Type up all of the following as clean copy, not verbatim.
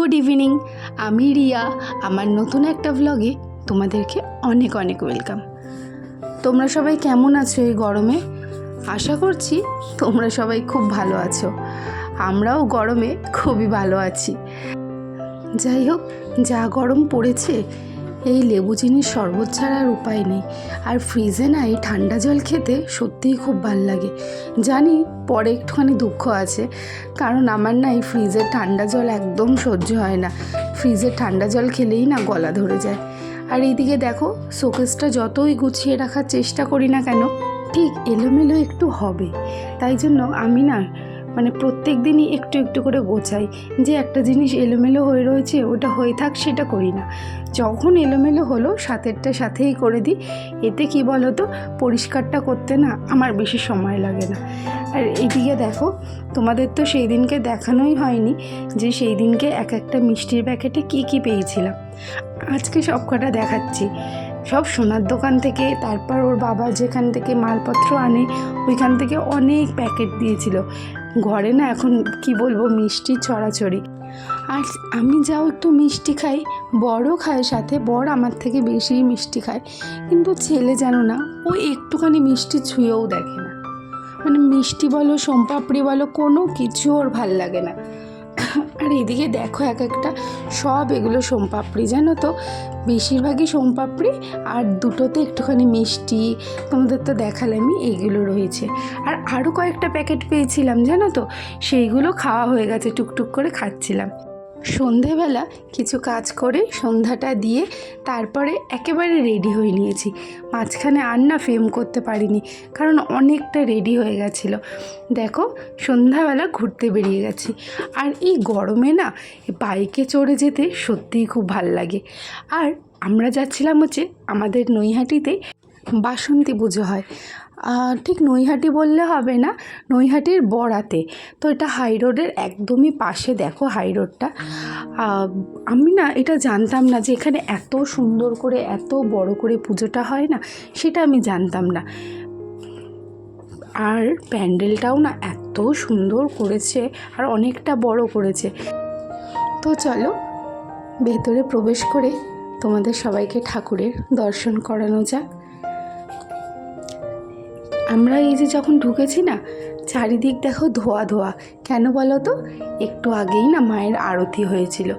Good evening, আমি রিয়া। আমার নতুন একটা ভ্লগে তোমাদেরকে অনেক অনেক ওয়েলকাম। তোমরা সবাই কেমন আছো এই গরমে? আশা করছি তোমরা সবাই খুব ভালো আছো। আমরাও গরমে খুবই ভালো আছি। যাই হোক, যা গরম পড়েছে, এই লেবু চিনির শরবত ছাড়া আর উপায় নেই। আর ফ্রিজে না এই ঠান্ডা জল খেতে সত্যিই খুব ভালো লাগে। জানি পরে একটুখানি দুঃখ আছে, কারণ আমার না এই ফ্রিজের ঠান্ডা জল একদম সহ্য হয় না। ফ্রিজের ঠান্ডা জল খেলেই না গলা ধরে যায়। আর এইদিকে দেখো, শোকেসটা যতই গুছিয়ে রাখার চেষ্টা করি না কেন, ঠিক এলোমেলো একটু হবে। তাই জন্য আমি না প্রত্যেক দিনই একটু একটু করে গোছাই, যে একটা জিনিস এলোমেলো হয়ে রয়েছে ওটা হয়ে থাক, সেটা করি না। যখন এলোমেলো হলো সাথেরটা সাথেই করে দিই। এতে কি বলো তো, পরিষ্কারটা করতে না আমার বেশি সময় লাগে না। আর এইদিকে দেখো, তোমাদের তো সেই দিনকে দেখানোই হয়নি যে সেই দিনকে এক একটা মিষ্টির প্যাকেটে কি কি পেয়েছিলাম। আজকে সব কটা দেখাচ্ছি। সব সোনার দোকান থেকে, তারপর ওর বাবা যেখান থেকে মালপত্র আনে ওইখান থেকে অনেক প্যাকেট দিয়েছিল। ঘরে না এখন কি বলবো, মিষ্টি ছড়াছড়ি। আর আমি যাও একটু মিষ্টি খাই, বড়ও খায় সাথে। বড় আমার থেকে বেশি মিষ্টি খায়, কিন্তু ছেলে জানো না, ও একটুখানি মিষ্টি ছুঁয়েও দেখে না। মিষ্টি বলো, সোমপাপড়ি বলো, কোনো কিছু ওর ভাল লাগে না। আর এদিকে দেখো এক একটা, সব এগুলো সোমপাপড়ি, জানো তো, বেশিরভাগই সোমপাপড়ি। আর দুটোতে একটুখানি মিষ্টি, তোমাদের তো দেখালামই, এইগুলো রয়েছে। আর আরও কয়েকটা প্যাকেট পেয়েছিলাম জানো তো, সেইগুলো খাওয়া হয়ে গেছে, টুকটুক করে খাচ্ছিলাম। সন্ধেবেলা কিছু কাজ করে সন্ধ্যাটা দিয়ে তারপরে একেবারে রেডি হয়ে নিয়েছি। মাঝখানে আর না ফেম করতে পারিনি, কারণ অনেকটা রেডি হয়ে গেছিলো। দেখো, সন্ধ্যাবেলা ঘুরতে বেরিয়ে গেছি। আর এই গরমে না বাইকে চড়ে যেতে সত্যিই খুব ভাল লাগে। আর আমরা যাচ্ছিলাম হচ্ছে আমাদের নৈহাটিতে বাসন্তী পুজো হয়। ঠিক নৈহাটি বললে হবে না, নৈহাটির বড়াতে। তো এটা হাই রোডের একদমই পাশে, দেখো হাই রোডটা। আমি না এটা জানতাম না যে এখানে এত সুন্দর করে, এত বড় করে পুজোটা হয় না, সেটা আমি জানতাম না। আর প্যান্ডেলটাও না এত সুন্দর করেছে, আর অনেকটা বড় করেছে। তো চলো ভেতরে প্রবেশ করে তোমাদের সবাইকে ঠাকুরের দর্শন করানো যাক। আমরা এই যে যখন ঢুকেছি না, চারিদিক দেখো ধোয়া ধোয়া। কেন বলো তো, একটু আগেই না মায়ের আরতি হয়েছিল।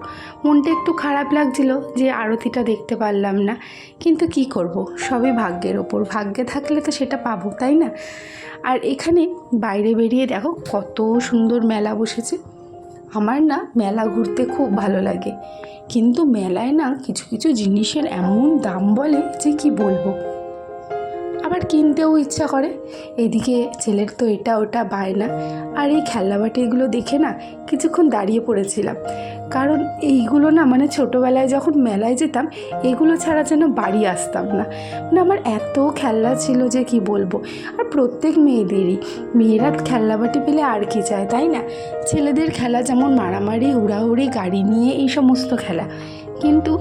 মনটা একটু খারাপ লাগছিল যে আরতিটা দেখতে পারলাম না, কিন্তু কি করব, সবই ভাগ্যের ওপর। ভাগ্যে থাকলে তো সেটা পাবো, তাই না? আর এখানে বাইরে বেরিয়ে দেখো কত সুন্দর মেলা বসেছে। আমার না মেলা ঘুরতে খুব ভালো লাগে, কিন্তু মেলায় না কিছু কিছু জিনিসের এমন দাম বলে যে কি বলবো, আবার কিনতেও ইচ্ছা করে। এদিকে ছেলের তো এটা ওটা বায়না। আর এই খেলনাবাটি এগুলো দেখে না কিছুক্ষণ দাঁড়িয়ে পড়েছিলাম, কারণ এইগুলো না ছোটোবেলায় যখন মেলায় যেতাম এগুলো ছাড়া যেন বাড়ি আসতাম না। আমার এত খেলনা ছিল যে কি বলবো। আর প্রত্যেক মেয়েদেরই, মেয়েরা খেলনাবাটি পেলে আর কি চায়, তাই না? ছেলেদের খেলা যেমন মারামারি, হুড়াহুড়ি, গাড়ি নিয়ে এই সমস্ত খেলা, কিন্তু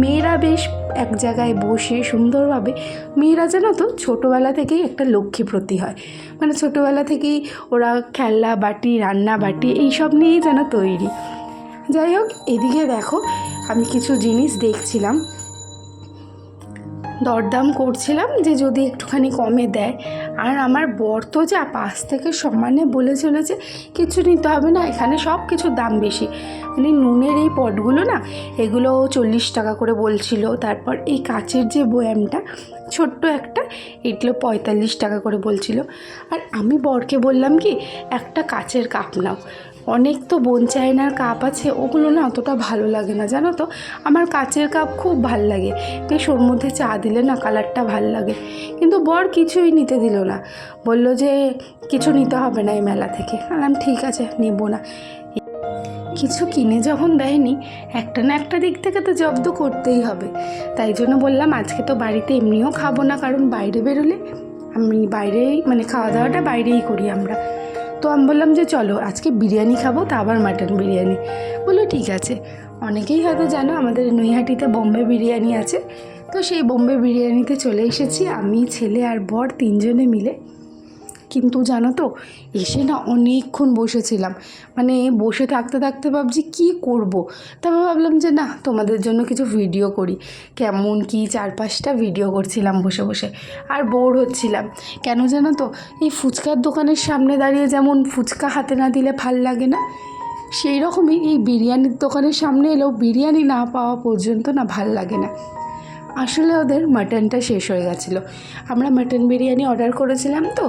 মেয়েরা বেশ এক জায়গায় বসে সুন্দরভাবে, মেয়েরা জানো তো ছোটোবেলা থেকেই একটা লক্ষ্মীপ্রতি হয়। ছোটোবেলা থেকেই ওরা খেলনা বাটি, রান্না বাটি এইসব নিয়েই যেন তৈরি। যাই হোক, এদিকে দেখো আমি কিছু জিনিস দেখছিলাম, দরদাম করছিলাম যে যদি একটুখানি কমে দেয়। আর আমার বর তো যা পাশ থেকে সমানে বলে চলেছে কিছু নিতে হবে না, এখানে সব কিছুর দাম বেশি। নুনের এই পটগুলো না, এগুলো 40 টাকা করে বলছিল। তারপর এই কাচের যে বয়ামটা ছোট্ট একটা, এগুলো 45 টাকা করে বলছিল। আর আমি বরকে বললাম কি, একটা কাচের কাপ নাও। অনেক তো বোন চায়নার কাপ আছে, ওগুলো না অতটা ভালো লাগে না, জানো তো। আমার কাচের কাপ খুব ভাল লাগে, বেশ ওর মধ্যে চা দিলে না কালারটা ভাল লাগে। কিন্তু বর কিছুই নিতে দিল না, বলল যে কিছু নিতে হবে না এই মেলা থেকে। বললাম ঠিক আছে, নেব না। কিছু কিনে যখন দেয়নি, একটা না একটা দিক থেকে তো জব্দ করতেই হবে। তাই জন্য বললাম আজকে তো বাড়িতে এমনিও খাবো না, কারণ বাইরে বেরোলে আমি বাইরেই খাওয়া দাওয়াটা বাইরেই করি আমরা। তো আমি বললাম যে চলো আজকে বিরিয়ানি খাবো, তা আবার মাটন বিরিয়ানি। বললো ঠিক আছে। অনেকেই হয়তো জানো আমাদের নৈহাটিতে বোম্বে বিরিয়ানি আছে, তো সেই বোম্বে বিরিয়ানিতে চলে এসেছি আমি, ছেলে আর বর তিনজনে মিলে। কিন্তু জানো তো এসে না অনেকক্ষণ বসেছিলাম, মানে বসে থাকতে থাকতে ভাবছি কী করব। তারপর ভাবলাম যে না, তোমাদের জন্য কিছু ভিডিও করি। কেমন কি 4-5টা ভিডিও করছিলাম বসে বসে, আর বোর হচ্ছিলাম। কেন জানো তো, এই ফুচকার দোকানের সামনে দাঁড়িয়ে যেমন ফুচকা হাতে না দিলে ভাল লাগে না, সেই রকমই এই বিরিয়ানির দোকানের সামনে এলেও বিরিয়ানি না পাওয়া পর্যন্ত না ভাল লাগে না। আসলে ওদের মাটনটা শেষ হয়ে গেছিলো। আমরা মাটন বিরিয়ানি অর্ডার করেছিলাম, তো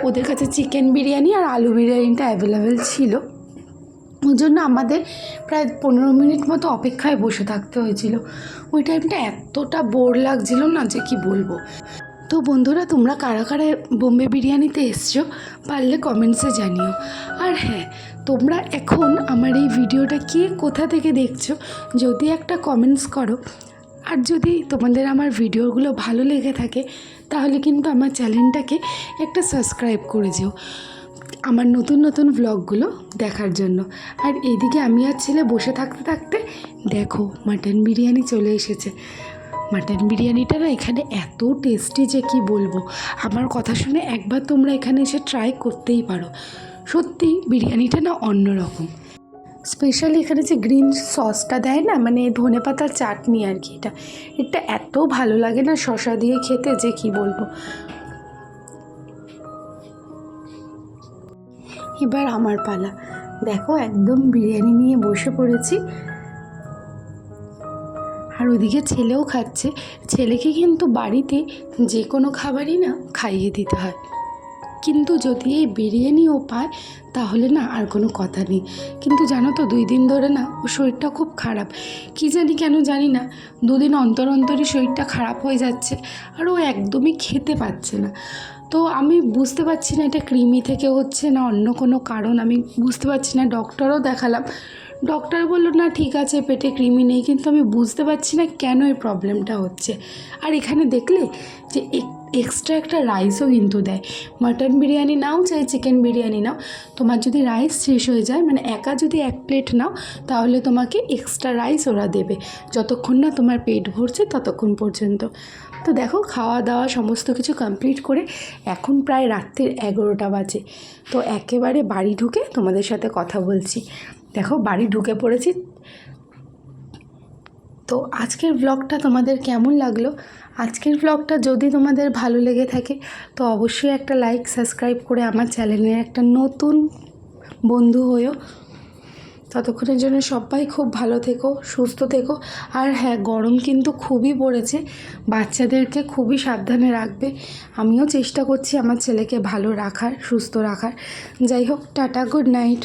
ওদের কাছে চিকেন বিরিয়ানি আর আলু বিরিয়ানিটা অ্যাভেলেবেল ছিল। ওই জন্য আমাদের প্রায় 15 মিনিট মতো অপেক্ষায় বসে থাকতে হয়েছিল। ওই টাইমটা এতটা বোর লাগছিল না যে কি বলবো। তো বন্ধুরা, তোমরা কারা কারা বোম্বে বিরিয়ানিতে এসছো পারলে কমেন্টসে জানিও। আর হ্যাঁ, তোমরা এখন আমার এই ভিডিওটা কে কোথা থেকে দেখছো যদি একটা কমেন্টস করো। আর যদি তোমাদের আমার ভিডিওগুলো ভালো লেগে থাকে তাহলে কিন্তু আমার চ্যানেলটাকে একটা সাবস্ক্রাইব করে যেও আমার নতুন নতুন ভ্লগগুলো দেখার জন্য। আর এদিকে আমি আর ছেলে বসে থাকতে থাকতে দেখো মাটন বিরিয়ানি চলে এসেছে। মাটন বিরিয়ানিটা না এখানে এত টেস্টি যে কি বলবো। আমার কথা শুনে একবার তোমরা এখানে এসে ট্রাই করতেই পারো। সত্যি বিরিয়ানিটা না অন্যরকম। স্পেশালি এখানে যে গ্রিন সসটা দেয় না, মানে ধনেপাতার চাটনি আর কি, এটা এত ভালো লাগে না শসা দিয়ে খেতে যে কি বলবো। এবার আমার পালা। দেখো একদম বিরিয়ানি নিয়ে বসে পড়েছি, আর ওদিকে ছেলেও খাচ্ছে। ছেলেকে কিন্তু বাড়িতে যে কোনো খাবারই না খাইয়ে দিতে হয়, কিন্তু যদি এই বিরিয়ানিও পায় তাহলে না আর কোনো কথা নেই। কিন্তু জানো তো 2 দিন ধরে না ওর শরীরটা খুব খারাপ। কী জানি কেন জানি না, 2 দিন অন্তর অন্তরই শরীরটা খারাপ হয়ে যাচ্ছে, আর ও একদমই খেতে পাচ্ছে না। তো আমি বুঝতে পারছি না এটা কৃমি থেকে হচ্ছে না অন্য কোনো কারণ, আমি বুঝতে পারছি না। ডক্টরও দেখালাম, ডক্টর বললো না ঠিক আছে, পেটে কৃমি নেই, কিন্তু আমি বুঝতে পারছি না কেন এই প্রবলেমটা হচ্ছে। আর এখানে দেখলে যে এক্সট্রা একটা রাইসও কিন্তু দেয়। মাটন বিরিয়ানি নাও চাই চিকেন বিরিয়ানি নাও, তোমার যদি রাইস শেষ হয়ে যায়, মানে একা যদি 1 প্লেট নাও তাহলে তোমাকে এক্সট্রা রাইস ওরা দেবে, যতক্ষণ না তোমার পেট ভরছে ততক্ষণ পর্যন্ত। তো দেখো খাওয়া দাওয়া সমস্ত কিছু কমপ্লিট করে এখন প্রায় রাত্রির 11টা বাজে। তো একেবারে বাড়ি ঢুকে তোমাদের সাথে কথা বলছি। দেখো বাড়ি ঢুকে পড়েছি। তো আজকের ব্লগটা তোমাদের কেমন লাগলো? আজকের ব্লগটা যদি তোমাদের ভালো লেগে থাকে তো অবশ্যই একটা লাইক সাবস্ক্রাইব করে আমার চ্যানেলের একটা নতুন বন্ধু হয়েও। ততক্ষণের জন্য সবাই খুব ভালো থেকো, সুস্থ থেকো। আর হ্যাঁ, গরম কিন্তু খুবই পড়েছে, বাচ্চাদেরকে খুবই সাবধানে রাখবে। আমিও চেষ্টা করছি আমার ছেলেকে ভালো রাখার, সুস্থ রাখার। যাই হোক, টাটা, গুড নাইট।